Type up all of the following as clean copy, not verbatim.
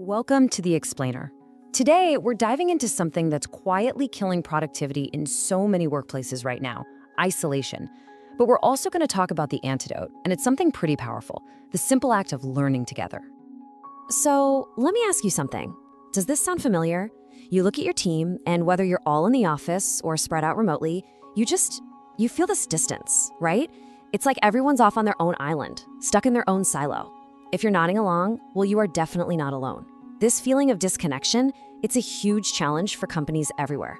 Welcome to The Explainer. Today, we're diving into something that's quietly killing productivity in so many workplaces right now: isolation. But we're also going to talk about the antidote, and it's something pretty powerful: the simple act of learning together. So, let me ask you something. Does this sound familiar? You look at your team, and whether you're all in the office or spread out remotely, you feel this distance, right? It's like everyone's off on their own island, stuck in their own silo. If you're nodding along, well, you are definitely not alone. This feeling of disconnection, it's a huge challenge for companies everywhere.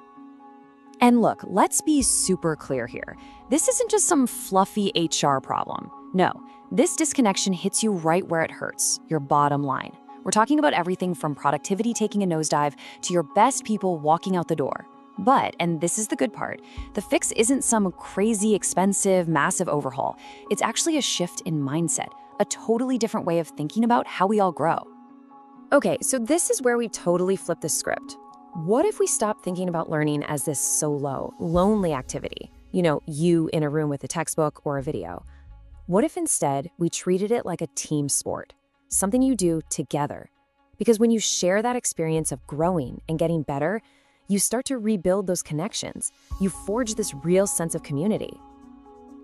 And look, let's be super clear here. This isn't just some fluffy HR problem. No, this disconnection hits you right where it hurts, your bottom line. We're talking about everything from productivity taking a nosedive to your best people walking out the door. But, and this is the good part, the fix isn't some crazy, expensive, massive overhaul. It's actually a shift in mindset, a totally different way of thinking about how we all grow. Okay, so this is where we totally flip the script. What if we stop thinking about learning as this solo, lonely activity? You in a room with a textbook or a video. What if instead we treated it like a team sport, something you do together? Because when you share that experience of growing and getting better, you start to rebuild those connections. You forge this real sense of community.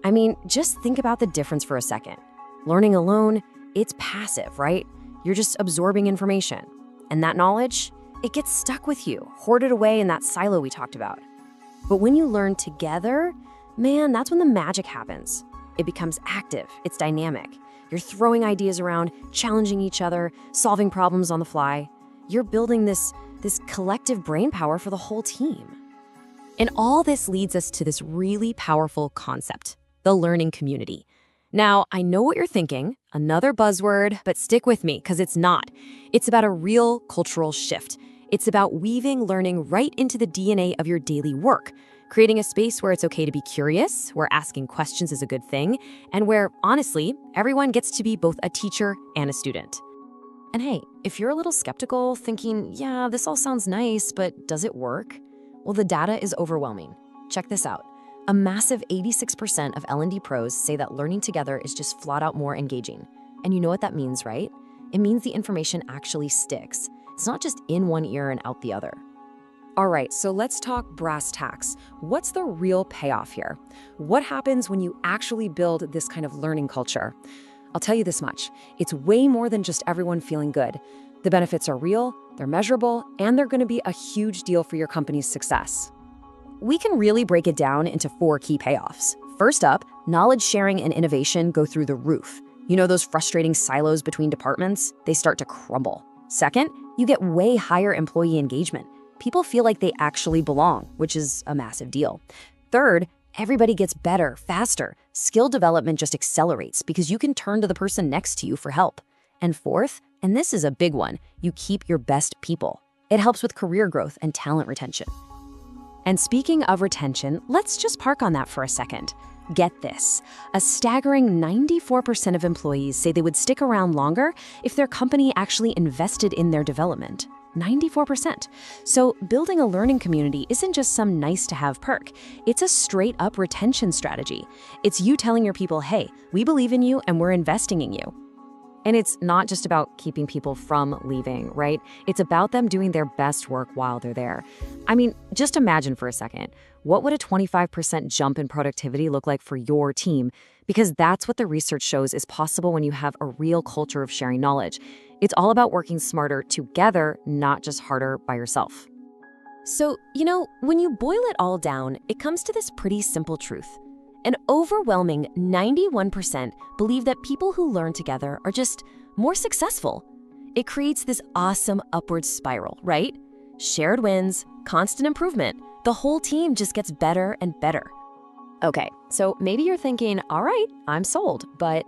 I mean, just think about the difference for a second. Learning alone, it's passive, right? You're just absorbing information. And that knowledge, it gets stuck with you, hoarded away in that silo we talked about. But when you learn together, man, that's when the magic happens. It becomes active, it's dynamic. You're throwing ideas around, challenging each other, solving problems on the fly. You're building this collective brain power for the whole team. And all this leads us to this really powerful concept: the learning community. Now, I know what you're thinking, another buzzword, but stick with me, because it's not. It's about a real cultural shift. It's about weaving learning right into the DNA of your daily work, creating a space where it's okay to be curious, where asking questions is a good thing, and where, honestly, everyone gets to be both a teacher and a student. And hey, if you're a little skeptical, thinking, yeah, this all sounds nice, but does it work? Well, the data is overwhelming. Check this out. A massive 86% of L&D pros say that learning together is just flat out more engaging. And you know what that means, right? It means the information actually sticks. It's not just in one ear and out the other. All right, so let's talk brass tacks. What's the real payoff here? What happens when you actually build this kind of learning culture? I'll tell you this much. It's way more than just everyone feeling good. The benefits are real, they're measurable, and they're going to be a huge deal for your company's success. We can really break it down into 4 key payoffs. First up, knowledge sharing and innovation go through the roof. You know those frustrating silos between departments? They start to crumble. Second, you get way higher employee engagement. People feel like they actually belong, which is a massive deal. Third, everybody gets better, faster. Skill development just accelerates because you can turn to the person next to you for help. And fourth, and this is a big one, you keep your best people. It helps with career growth and talent retention. And speaking of retention, let's just park on that for a second. Get this, a staggering 94% of employees say they would stick around longer if their company actually invested in their development. 94%. So building a learning community isn't just some nice-to-have perk. It's a straight-up retention strategy. It's you telling your people, hey, we believe in you and we're investing in you. And it's not just about keeping people from leaving, right? It's about them doing their best work while they're there. I mean, just imagine for a second, what would a 25% jump in productivity look like for your team? Because that's what the research shows is possible when you have a real culture of sharing knowledge. It's all about working smarter together, not just harder by yourself. So, when you boil it all down, it comes to this pretty simple truth. An overwhelming 91% believe that people who learn together are just more successful. It creates this awesome upward spiral, right? Shared wins, constant improvement. The whole team just gets better and better. Okay, so maybe you're thinking, all right, I'm sold, but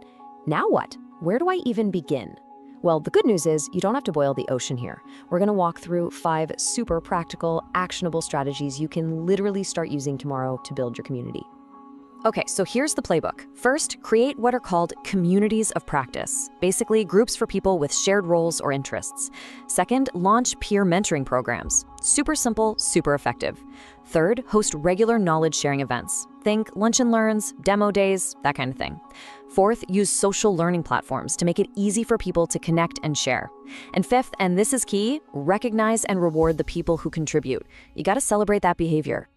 now what? Where do I even begin? Well, the good news is you don't have to boil the ocean here. We're going to walk through 5 super practical, actionable strategies you can literally start using tomorrow to build your community. Okay, so here's the playbook. First, create what are called communities of practice, basically groups for people with shared roles or interests. Second, launch peer mentoring programs. Super simple, super effective. Third, host regular knowledge sharing events. Think lunch and learns, demo days, that kind of thing. Fourth, use social learning platforms to make it easy for people to connect and share. And fifth, and this is key, recognize and reward the people who contribute. You gotta celebrate that behavior.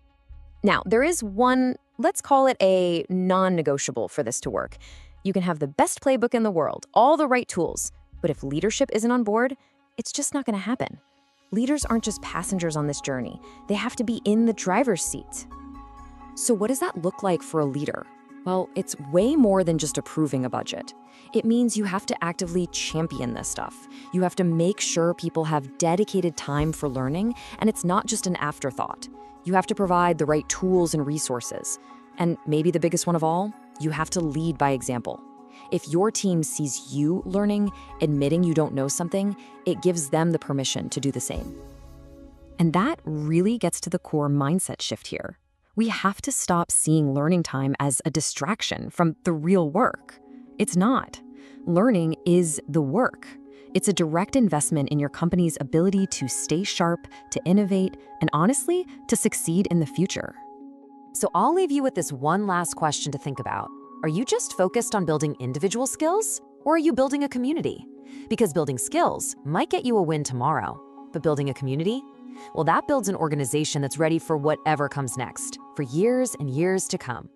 Now, there is one, let's call it a non-negotiable for this to work. You can have the best playbook in the world, all the right tools, but if leadership isn't on board, it's just not gonna happen. Leaders aren't just passengers on this journey. They have to be in the driver's seat. So what does that look like for a leader? Well, it's way more than just approving a budget. It means you have to actively champion this stuff. You have to make sure people have dedicated time for learning, and it's not just an afterthought. You have to provide the right tools and resources. And maybe the biggest one of all, you have to lead by example. If your team sees you learning, admitting you don't know something, it gives them the permission to do the same. And that really gets to the core mindset shift here. We have to stop seeing learning time as a distraction from the real work. It's not. Learning is the work. It's a direct investment in your company's ability to stay sharp, to innovate, and honestly, to succeed in the future. So I'll leave you with this one last question to think about. Are you just focused on building individual skills, or are you building a community? Because building skills might get you a win tomorrow, but building a community? Well, that builds an organization that's ready for whatever comes next, for years and years to come.